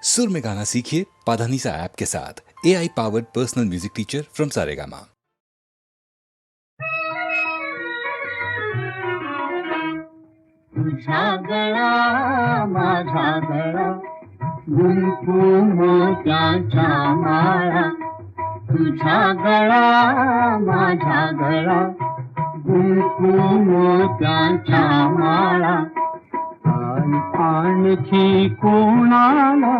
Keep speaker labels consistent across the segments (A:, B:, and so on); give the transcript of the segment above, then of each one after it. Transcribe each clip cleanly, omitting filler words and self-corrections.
A: सुर में गाना सीखिए पाधानीसा ऐप के साथ। AI powered personal music teacher from Saregama.
B: तुझा गळा माझा गळा गुंफू मोत्याच्या माळा, तुझा गळा माझा गळा गुंफू मोत्याच्या माळा, आणखी कोणाला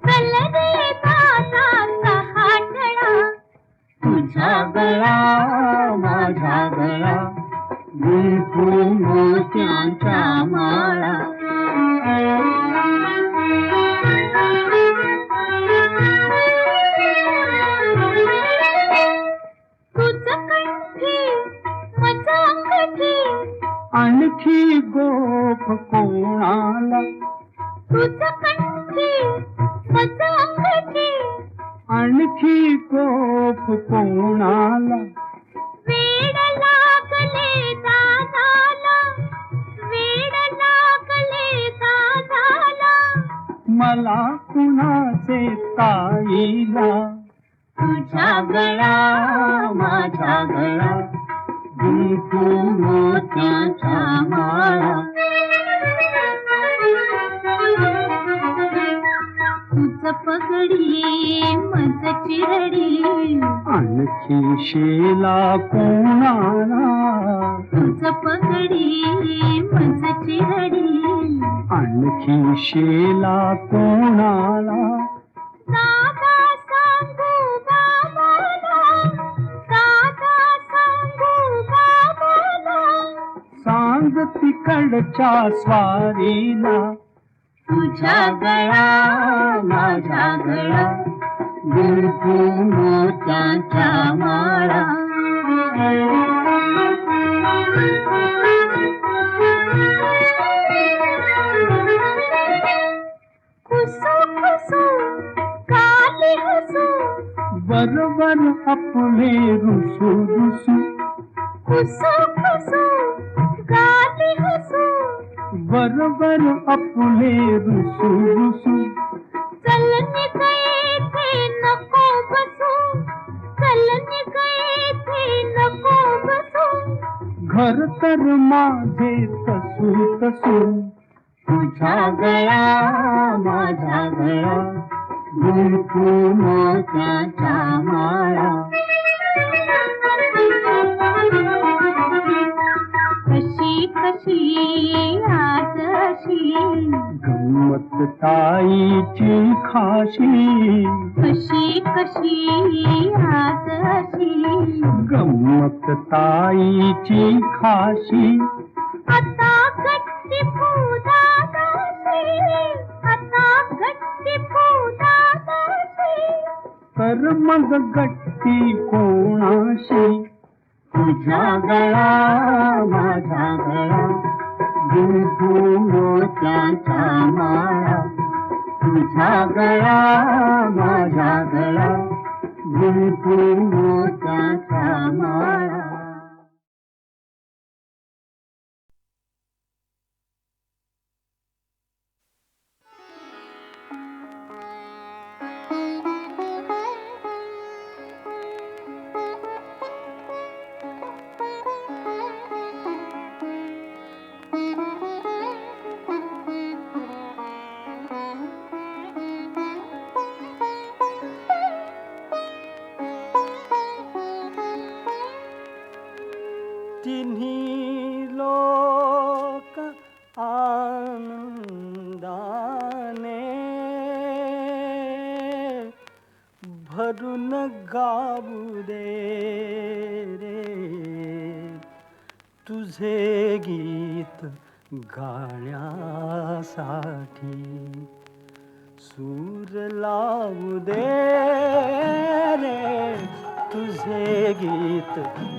B: चल रे दादाचा हातळा, तुझा गळा माझा गळा गुंफू मोत्याच्या माळा. तुझं कंठी माझं अंगठी आणखी गोफ कोणाला, तुझं कंठी माझं अंगठी आणखी गोफ कोणाला, वेड लागले दादाला, वेड लागले दादाला, मला कुणाचे ताईला, तुझा गळा माझा गळा गुंफू मोत्याच्या माळा. तुझ पगडी मज चिरडी आणखी शेला कोणाला, तुझ पगडी मज चिरडी आणखी शेला कोणाला, दादा सांगू बाबाला, दादा सांगू बाबाला, सांग तिकडच्या स्वारीला, तुझा गळा माझा गळा गुंफू मोत्याच्या माळा. खुसू खुसू काली हसू बरोबर आपले रुसू रुसू, खुसू खुसू काली हसू बरोबर आपले रुसू रुसू, चलने गए थे नको बसू, चलने गए थे नको बसू, घर तर माझे तसू तसू, तुझा गळा माझा गळा गुंफू मोत्याच्या माळा. कशी कशी आज अशी गंमत ताईची खाशी, कशी कशी आज अशी गंमत ताईची खाशी, आता गट्टी फुदादाशी, आता गट्टी फुदादाशी, तर मग गट्टी कोणाशी, तुझा गळा माझा गळा गुंफू मोत्याच्या माळा, तुझा गळा माझा गळा गुंफू मोत्याच्या माळा.
C: तिन्ही लोक आनंदाने भरून गाऊ दे रे, तुझे गीत गाण्यासाठी सूर लावू दे रे, तुझे गीत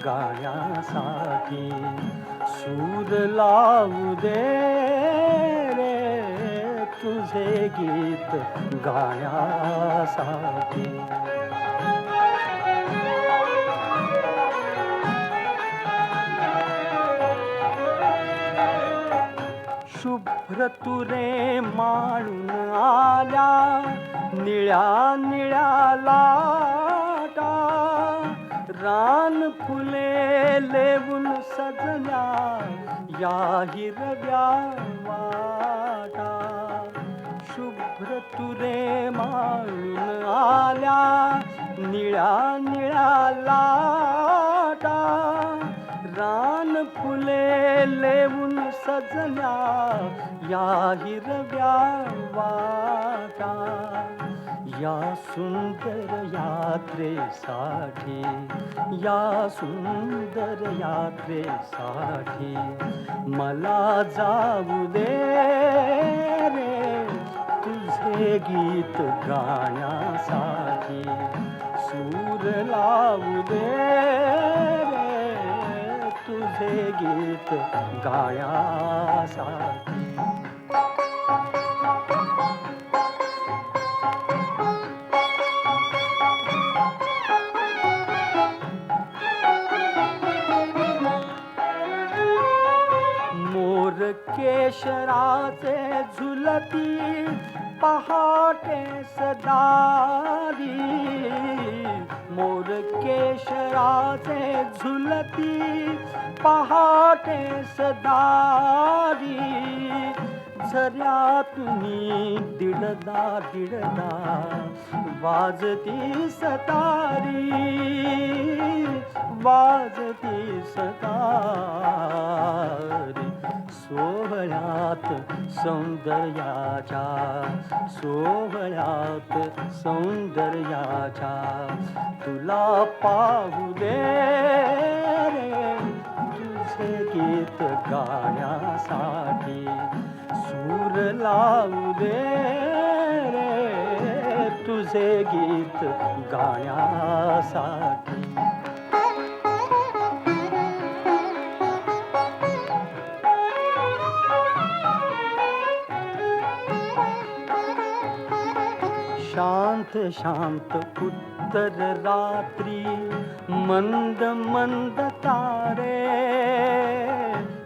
C: गाण्यासाठी सूर लावू दे रे, तुझे गीत गाण्यासाठी. शुभ्र शुभ्र तुरे माळून आल्या निळ्या निळ्या लाटा, रान फुले लेवून सजल्या या हिरव्या वाटा. शुभ्र तुरे माळून आल्या निळ्या निळ्या लाटा, रान फुले लेवून सजल्या या हिरव्या वाटा. या सुंदर यात्रेसाठी, या सुंदर यात्रेसाठी मला जाऊ दे रे तुझे गीत गाण्यासाठी. सूर लावू दे रे तुझे गीत गाण्यासाठी. मोर केशराचे झुलती पहाटे सदारी, मोर केशराचे झुलती पहाटे सदारी. झऱ्यातून दिडदा दिडदा वाजती सतारी, वाजती सतारी. सोहळ्यात सौंदर्याच्या, सोहळ्यात सौंदर्याच्या तुला पाहू दे रे तुझे गीत गाण्यासाठी. सूर लावू दे रे तुझे गीत गाण्यासाठी. शांत शांत उत्तर रात्री मंद मंद तारे,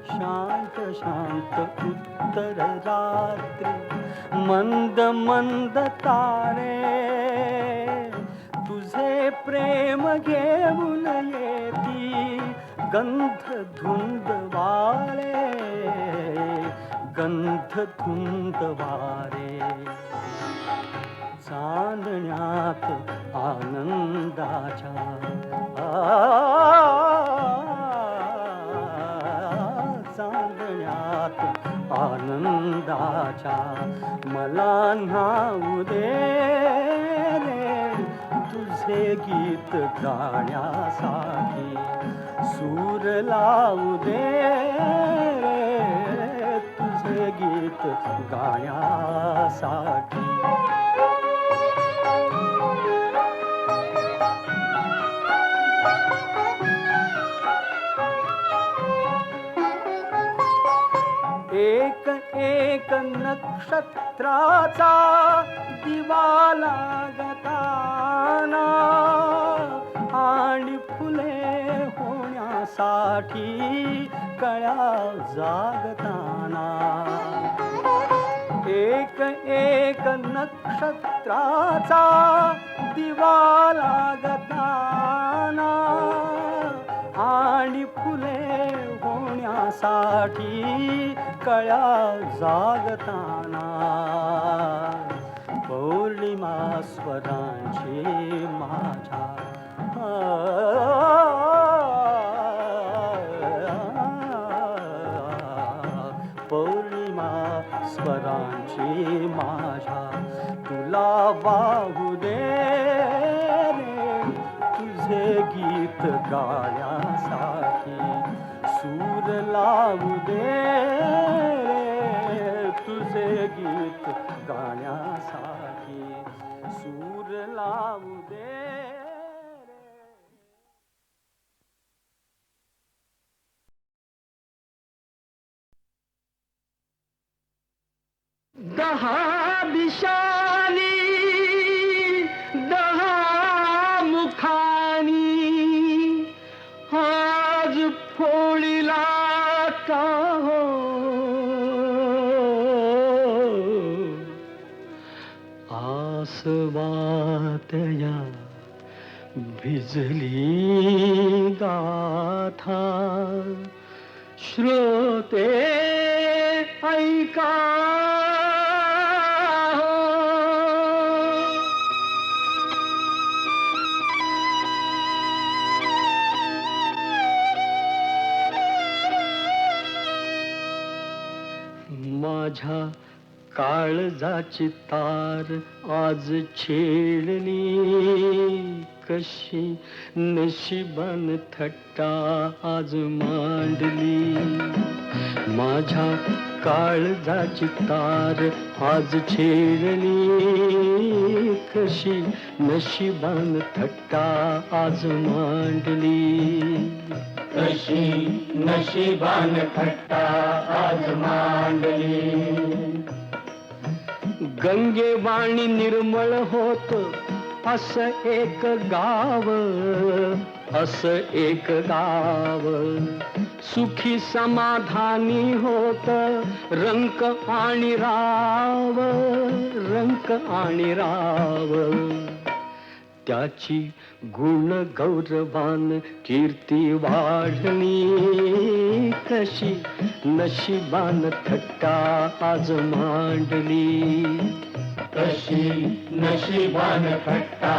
C: शांत शांत उत्तर रात्री मंद मंद तारे. तुझे प्रेम घेऊन येती गंध धुंद वारे, गंध धुंद वारे. चांदण्यात आनंदाच्या, चांदण्यात आनंदाच्या मला न्हाऊ दे रे तुझे गीत गाण्यासाठी. सूर लावू दे रे तुझे गीत गाण्यासाठी. एक एक नक्षत्राचा दिवा लागताना आणि फुले होण्यासाठी कळ्या जागताना. एक एक नक्षत्राचा दिवा लागताना आणि फुले होण्यासाठी कळ्या जागताना. पौर्णिमा स्वरांची माझ्या, पौर्णिमा स्वरांची माझ्या तुला वाहू दे रे तुझे गीत गाण्यासाठी. सूर लावू दे रे तुझे गीत गाण्यासाठी. सूर लावू दे रे. दहा दिशानी दहा मुखानी आज फोळीला का हो आसवातया भिजली गाथा श्रोते ऐका माझ्या काळजाची तार आज छेडली कशी नशिबान थट्टा आज मांडली माझ्या काळजाची तार आज छेडली कशी नशिबान थट्टा आज मांडली कशी नशिबान थट्टा आज मांडली गंगेवाणी निर्मळ होत असं एक गाव सुखी समाधानी होत रंक आणि राव त्याची गुण गौरवान कीर्ती वाढली कशी नशिबान थट्टा आज मांडली कशी नशिबान थट्टा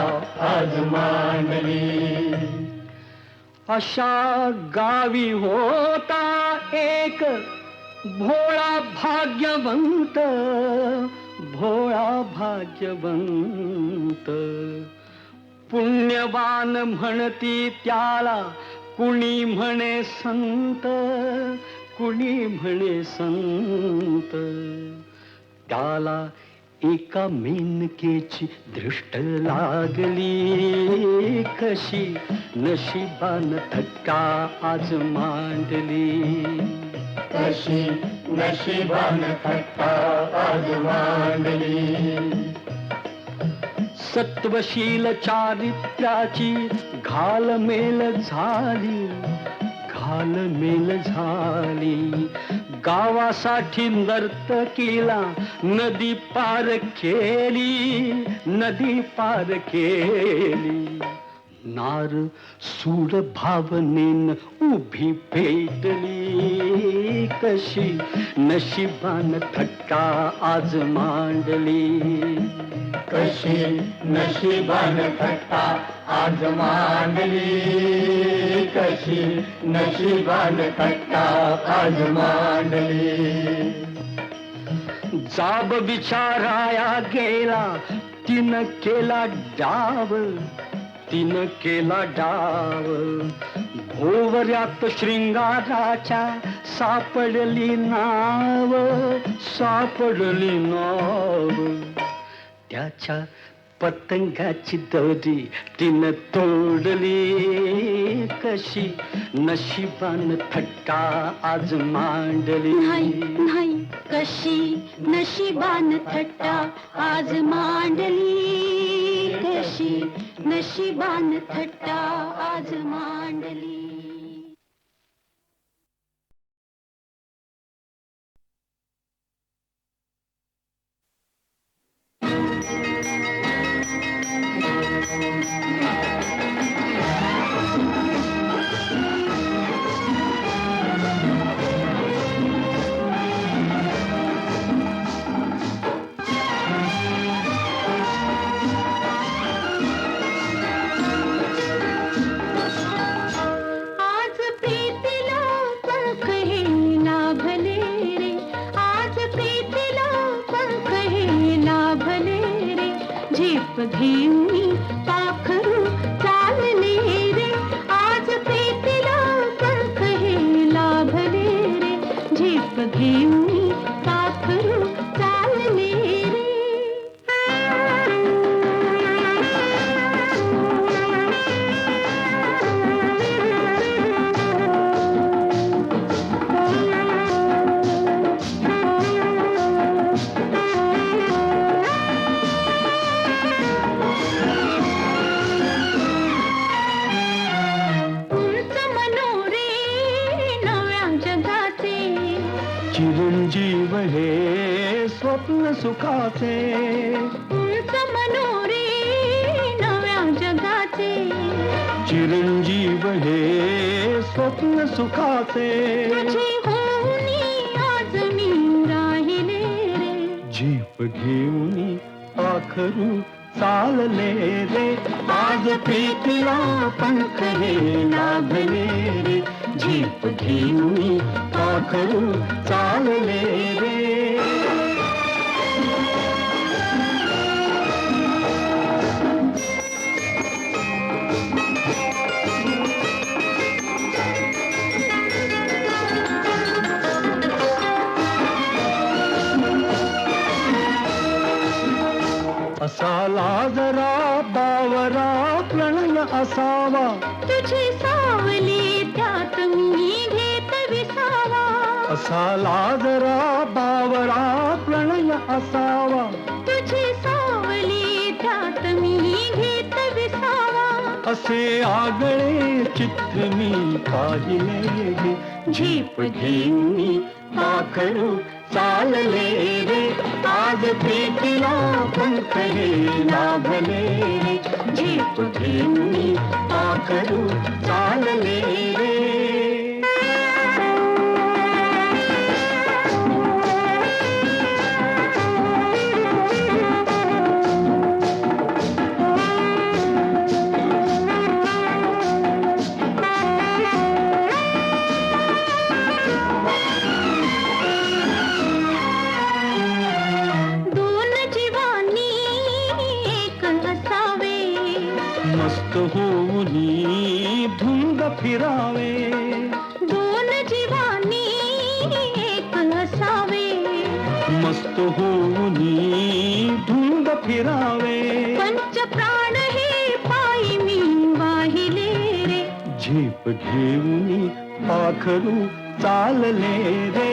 C: आज मांडली अशा गावी होता एक भोळा भाग्यवंत पुण्यवान म्हणती त्याला कुणी म्हणे संत त्याला एका मेनकेची दृष्ट लागली कशी नशिबान थट्टा आज मांडली कशी नशिबान थट्टा आज मांडली सत्वशील चारित्र्याची घालमेल झाली गावासाठी नर्तकीला नदी पार केली नार सूर भावनेन उभी पेटली कशी नशिबान थट्टा आज मांडली कशी नशिबान थट्टा आज मांडली कशी नशिबान थट्टा आज मांडली जाब विचाराया गेला तिनं केला डाव भोवऱ्यात शृंगाराच्या सापडली नाव त्याच्या पतंगाची दोरी तिनं तोडली कशी नशिबान थट्टा आज मांडली
B: नाही कशी नशिबान थट्टा आज मांडली कशी नशिबान थट्टा आज मांडली घेऊनी पाखरू चालले रे आज प्रीतीला पंख हे लाभले रे झेप घेऊनी पाखरू चालले रे
C: चिरंजीव हे स्वप्न सुखाचे
B: उंच
C: चिरंजीव हे स्वप्न सुखाचे
B: तुझे होऊनी आज मी राहिले रे
C: झेप घेऊनी पाखरू चालले रे आज प्रीतीला पंख हे लाभले रे झेप घेऊनी पाखरू चालले रे असाला जरा बावरा प्रणय असावा
B: तुझी सावली त्यात मी घेत विसावा
C: असाला जरा बावरा प्रणय असावा
B: तुझी सावली त्यात मी घेत विसावा
C: असे आगळे चित्र मी पाहिले गे झेप घेऊनी पाखरू चालले रे आज प्रीतीला पंख हे लाभले रे झेप घेऊनी पाखरू चालले रे मस्त होऊनी धुंद फिरावे
B: दोन जीवानी एक असावे
C: मस्त होऊनी धुंद फिरावे
B: पंच प्राण हे पायी मी वाहिले रे
C: झेप घेऊनी पाखरू चालले रे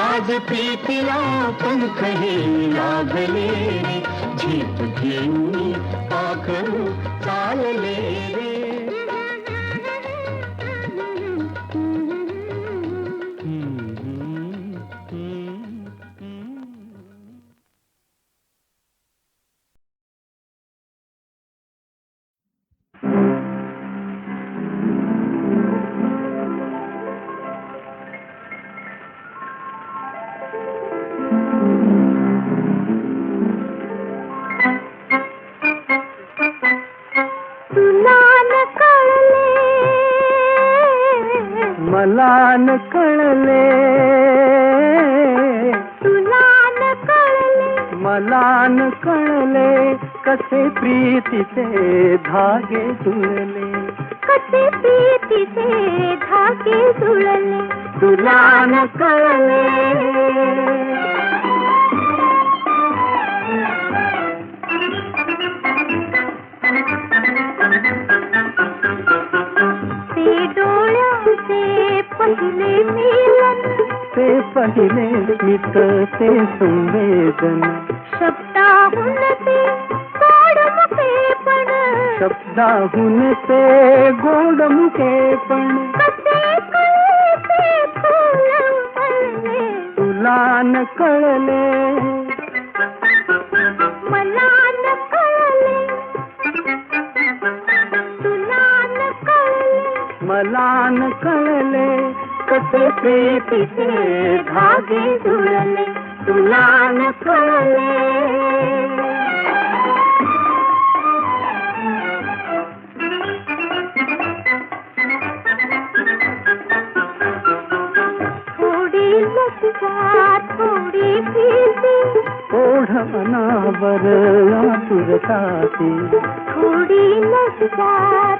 C: आज प्रीतीला पंख हे लाभले रे झेप घेऊनी पाखरू चालले रे मला न कळले
B: तुला न कळले
C: मला न कळले कसे प्रीतीचे धागे जुळले
B: कसे प्रीतीचे धागे जुळले
C: तुला न कळले
B: ते डोळ्यांचे पहिले मिलन
C: ते पहिले स्मित ते संवेदन
B: शब्दाहून ते गोड मुखेपण
C: शब्दाहून ते गोड मुखेपण
B: कसे कळे ते फुल फळले
C: तुला न कळले
B: मला न कळले तुला न कळले
C: मला न कळले कसे प्रीतीचे धागे जुळले तुला न कळले
B: थोडी लज्जा थोडी भीती
C: ओढ अनावर आतुरताती
B: थोडी लज्जा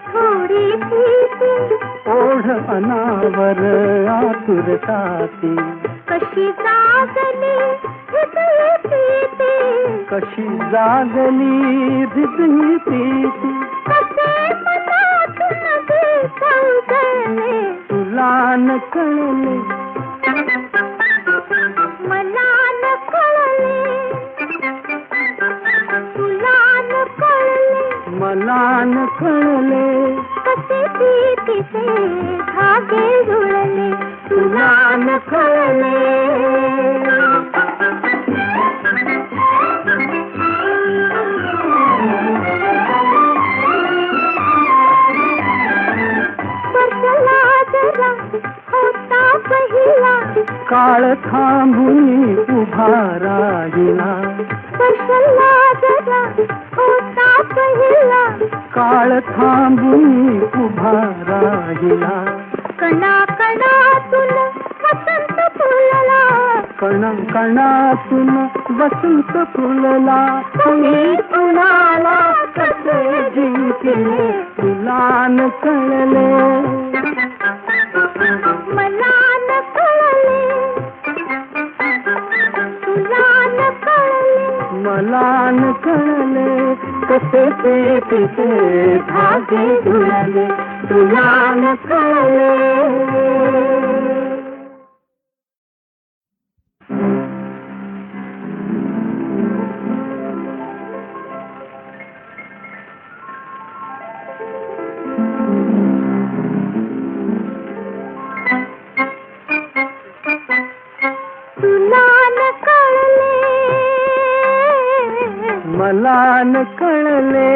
B: थोडी भीती
C: ओढ अनावर आतुरताती
B: कशी जागली हृदय प्रीती
C: कशी जागली हृदय प्रीती
B: कसे मनातून घुसवले
C: तुला न कळले
B: मला न कळले तुला न कळले
C: मला न कळले
B: कसे प्रीतीचे धागे जुळले
C: तुला न कळले काळ थांबून उभा राहिला,
B: स्पर्शला जरा होता पहिला,
C: काळ थांबून उभा राहिला,
B: कणा कणातून वसंत फुलला,
C: कणा कणातून वसंत फुलला.
B: तुम्ही कुणाला कसे जिंकले
C: तुला न कळले,
B: मला न कळले, तुला न कळले,
C: मला न कळले, कसे ते तिचे धागे जुळले, तुला न कळले.
B: तुला न कळले,
C: मला न कळले,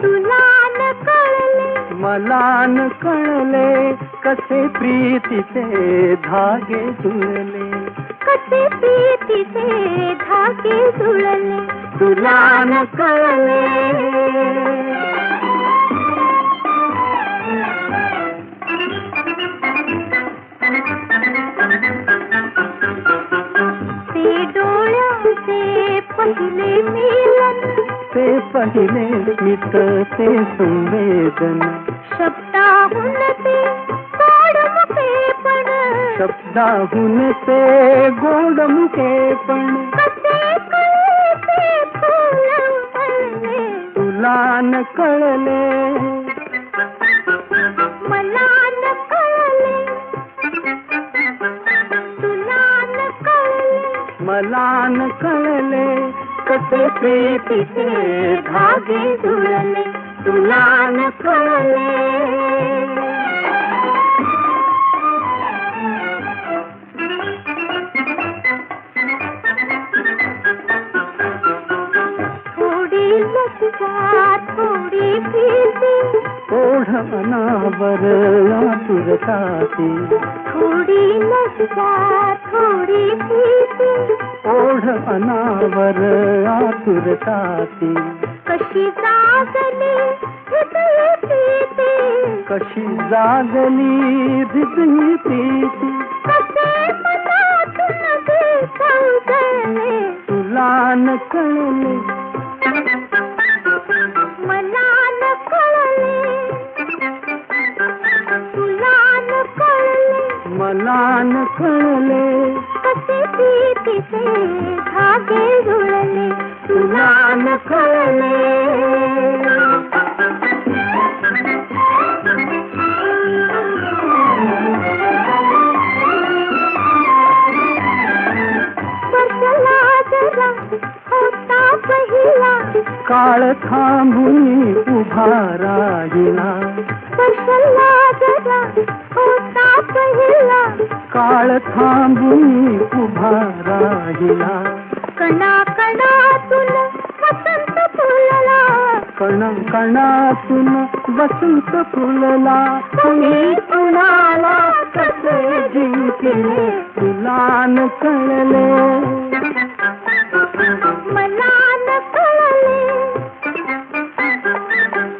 B: तुला न कळले,
C: मला न कळले, कसे प्रीतीचे धागे जुळले,
B: कसे प्रीतीचे धागे जुळले,
C: तुला न कळले.
B: ते डोळ्यांचे पहिले मिलन,
C: ते पहिले मित ते संवेदन,
B: शब्दाहून ते गोड मुखेपण,
C: शब्दाहून ते गोड मुकेपण,
B: कसे कळे ते फूल उमलले,
C: तुला न कळले,
B: मला न कळले, तुला न कळले,
C: मला न कळले, कसे प्रीतीचे धागे जुळले, तुला न कळले.
B: थोडी लज्जा थोडी भीती,
C: ओढ अनावर आतुरताती,
B: थोडी लज्जा थोडी भीती,
C: ओढ अनावर आतुरताती,
B: कशी जागली हृदय प्रीती,
C: कशी जागली हृदय प्रीती,
B: कसे मनातून विसंगले,
C: तुला न कळले,
B: मला न कळले, तुला न कळले,
C: मला न कळले,
B: कसे प्रीतीचे धागे जुळले,
C: तुला न कळले.
B: स्पर्शला जरा होता पहिला,
C: काळ थांबून उभा राहिला,
B: स्पर्शला जरा होता पहिला,
C: काळ थांबून उभा राहिला,
B: कणा कणातून वसंत फुलला,
C: कणा कणातून वसंत फुलला.
B: तुम्ही कुणाला कसे
C: जिंकले, तुला न कळले,
B: मला न कळले,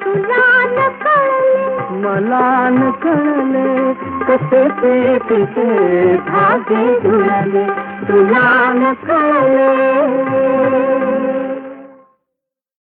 B: तुला न कळले,
C: मला न कळले, कसे ते तिचे धागे जुळले, तुला न कळले.